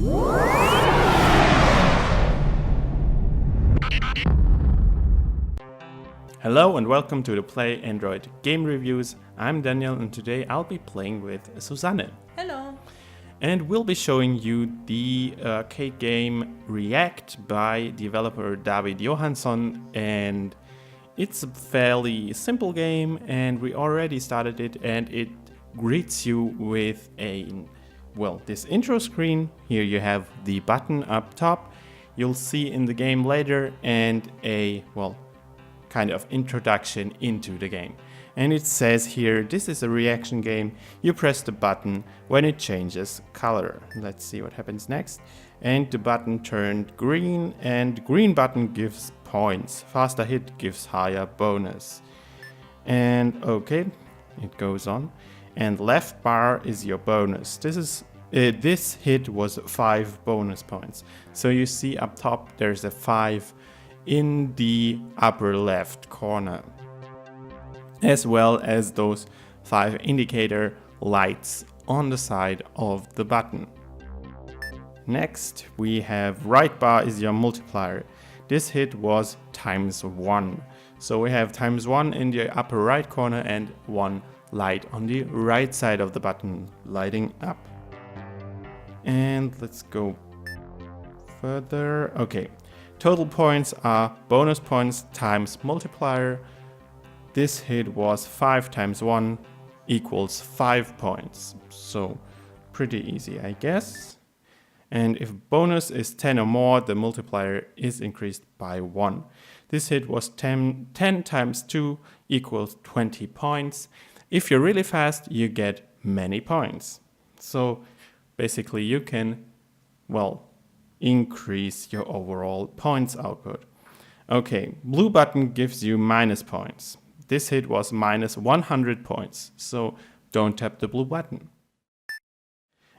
Hello and welcome to the Play Android Game Reviews. I'm Daniel and today I'll be playing with Susanne. Hello! And we'll be showing you the arcade game REAkT by developer David Johansson, and it's a fairly simple game and we already started it, and it greets you with this intro screen. Here you have the button up top, you'll see in the game later, and a kind of introduction into the game. And it says here, this is a reaction game. You press the button when it changes color. Let's see what happens next. And the button turned green, and green button gives points. Faster hit gives higher bonus. And okay, it goes on. And left bar is your bonus. This hit was 5 bonus points. So you see up top there's a 5 in the upper left corner, as well as those 5 indicator lights on the side of the button. Next we have right bar is your multiplier. This hit was ×1. So we have ×1 in the upper right corner and 1 light on the right side of the button lighting up. And let's go further. Okay. Total points are bonus points times multiplier. This hit was 5 × 1 equals 5 points. So pretty easy, I guess. And if bonus is 10 or more, the multiplier is increased by 1. This hit was 10 × 2 equals 20 points. If you're really fast, you get many points. So basically you can, increase your overall points output. Okay, blue button gives you minus points. This hit was minus 100 points, so don't tap the blue button.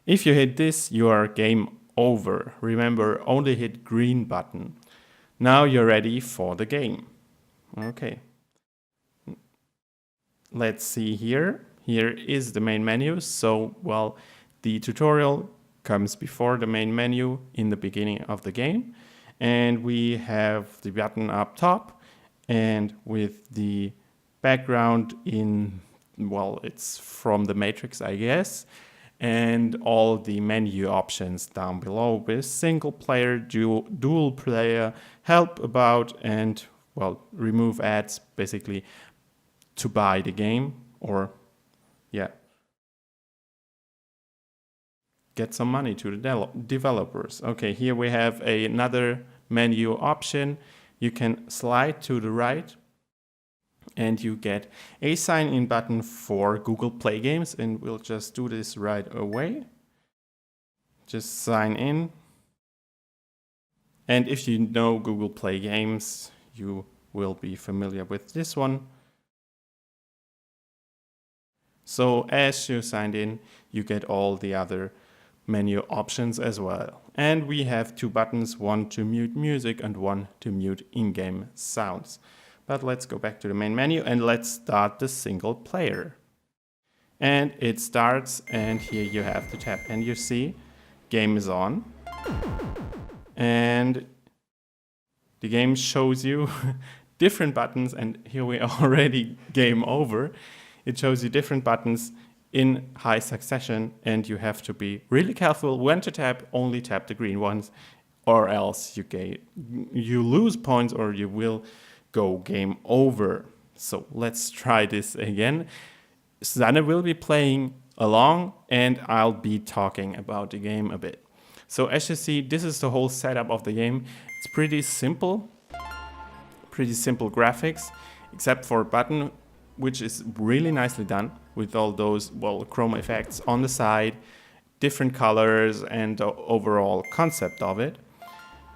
If you hit this, you are game over. Remember, only hit green button. Now you're ready for the game. Okay. Let's see here. Here is the main menu. So, the tutorial comes before the main menu in the beginning of the game, and we have the button up top, and with the background in, it's from the Matrix, I guess, and all the menu options down below with single player, dual player, help about, and remove ads, basically to buy the game, or get some money to the developers. Okay, here we have another menu option. You can slide to the right and you get a sign in button for Google Play games, and we'll just do this right away. Just sign in. And if you know Google Play games, you will be familiar with this one. So as you signed in, you get all the other menu options as well. And we have 2 buttons, one to mute music and one to mute in-game sounds. But let's go back to the main menu and let's start the single player. And it starts, and here you have to tap, and you see game is on. And the game shows you different buttons, and here we are already game over. It shows you different buttons in high succession, and you have to be really careful when to tap. Only tap the green ones, or else you lose points or you will go game over. So let's try this again. Susanne will be playing along and I'll be talking about the game a bit. So as you see, this is the whole setup of the game. It's pretty simple graphics, except for a button, which is really nicely done with all those chroma effects on the side, different colors, and the overall concept of it.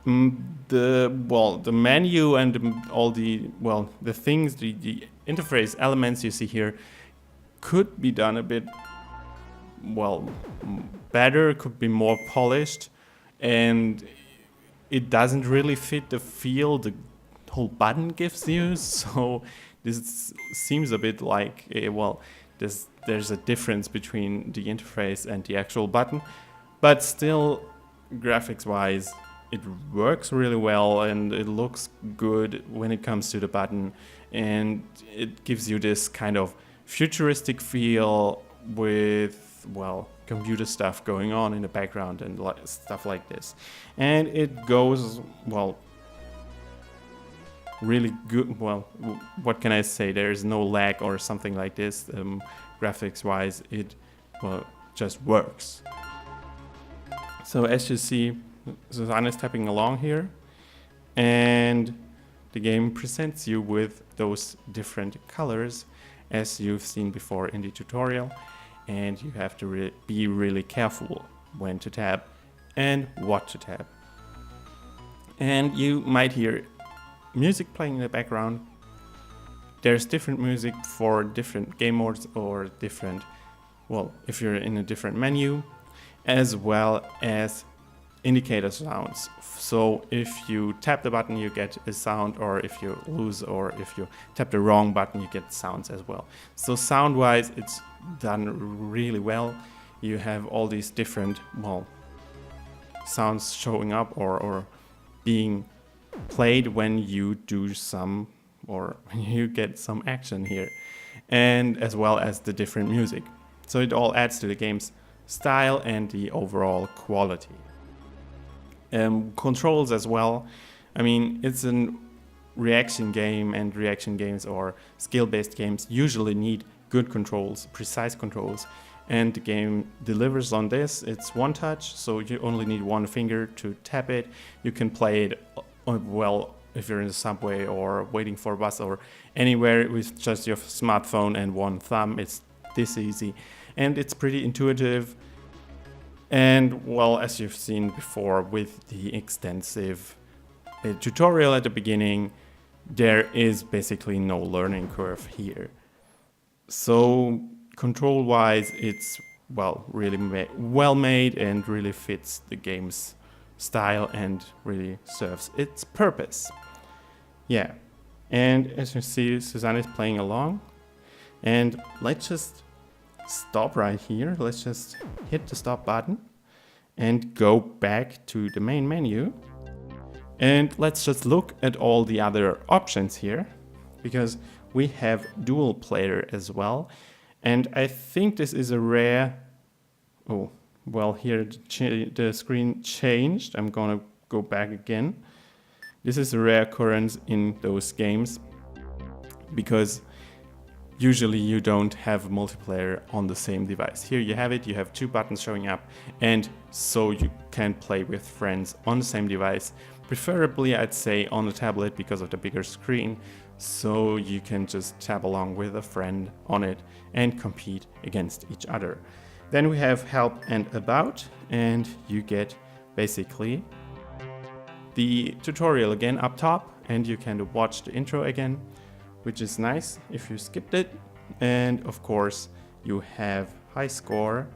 The menu and all the things, the interface elements you see here could be done a bit better, could be more polished, and it doesn't really fit the feel the whole button gives you. So this seems a bit like there's a difference between the interface and the actual button, but still graphics wise, it works really well and it looks good when it comes to the button, and it gives you this kind of futuristic feel with, well, computer stuff going on in the background and stuff like this. And it goes, well, really good. Well, what can I say? There is no lag or something like this. Graphics wise, it, well, just works. So as you see, Susanne is tapping along here, and the game presents you with those different colors as you've seen before in the tutorial, and you have to be really careful when to tap and what to tap. And you might hear music playing in the background. There's different music for different game modes or different, well, if you're in a different menu, as well as indicator sounds. So if you tap the button, you get a sound, or if you lose, or if you tap the wrong button, you get sounds as well. So sound wise, it's done really well. You have all these different, well, sounds showing up or being played when you do some, or when you get some action here, and as well as the different music. So it all adds to the game's style and the overall quality. Controls as well. I mean, it's a reaction game, and reaction games or skill-based games usually need good controls, precise controls, and the game delivers on this. It's one touch, so you only need one finger to tap it. You can play it, well, if you're in the subway or waiting for a bus or anywhere with just your smartphone and one thumb. It's this easy, and it's pretty intuitive. And well, as you've seen before with the extensive tutorial at the beginning, there is basically no learning curve here. So control wise, it's, well, really well made and really fits the game's style and really serves its purpose. Yeah, and as you see, Susanne is playing along, and let's just stop right here. Let's just hit the stop button and go back to the main menu, and let's just look at all the other options here, because we have dual player as well. And I think this is a rare, oh, well, here the screen changed. I'm gonna go back again. This is a rare occurrence in those games, because usually you don't have multiplayer on the same device. Here you have it, you have two buttons showing up, and so you can play with friends on the same device. Preferably, I'd say on the tablet because of the bigger screen, so you can just tap along with a friend on it and compete against each other. Then we have help and about, and you get basically the tutorial again up top, and you can watch the intro again, which is nice if you skipped it. And of course you have high score,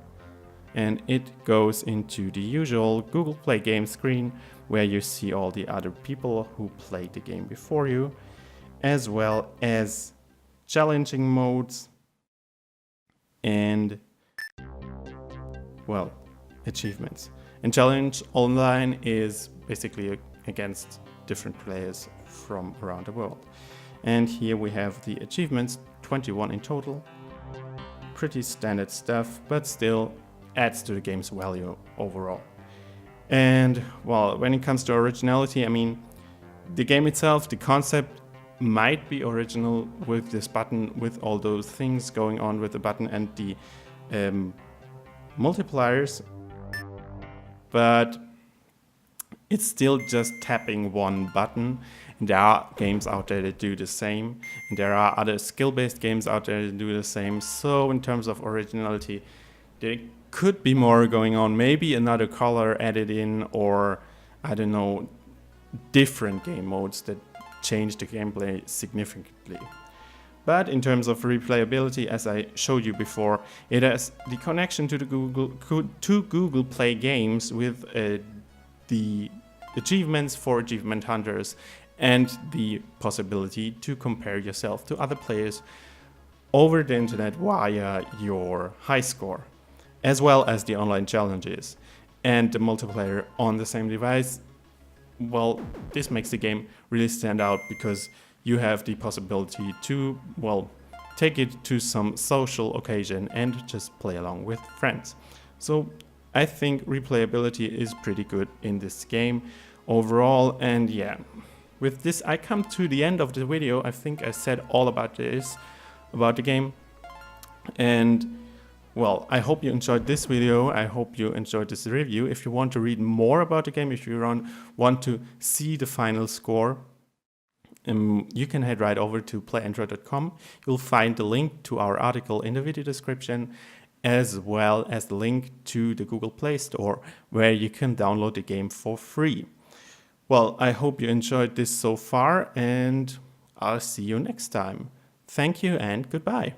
and it goes into the usual Google Play game screen where you see all the other people who played the game before you, as well as challenging modes and, well, achievements. And challenge online is basically against different players from around the world. And here we have the achievements, 21 in total. Pretty standard stuff, but still adds to the game's value overall. And well, when it comes to originality, I mean, the game itself, the concept might be original with this button, with all those things going on with the button and the multipliers, but it's still just tapping one button. And there are games out there that do the same, and there are other skill-based games out there that do the same. So in terms of originality, there could be more going on, maybe another color added in, or I don't know, different game modes that change the gameplay significantly. But in terms of replayability, as I showed you before, it has the connection to the Google Play games with the achievements for achievement hunters, and the possibility to compare yourself to other players over the internet via your high score, as well as the online challenges. and the multiplayer on the same device, well, this makes the game really stand out because you have the possibility to, well, take it to some social occasion and just play along with friends. So I think replayability is pretty good in this game overall, and yeah. With this, I come to the end of the video. I think I said all about this, about the game. And well, I hope you enjoyed this video. I hope you enjoyed this review. If you want to read more about the game, if you want to see the final score, you can head right over to playandroid.com. You'll find the link to our article in the video description, as well as the link to the Google Play Store, where you can download the game for free. Well, I hope you enjoyed this so far, and I'll see you next time. Thank you and goodbye.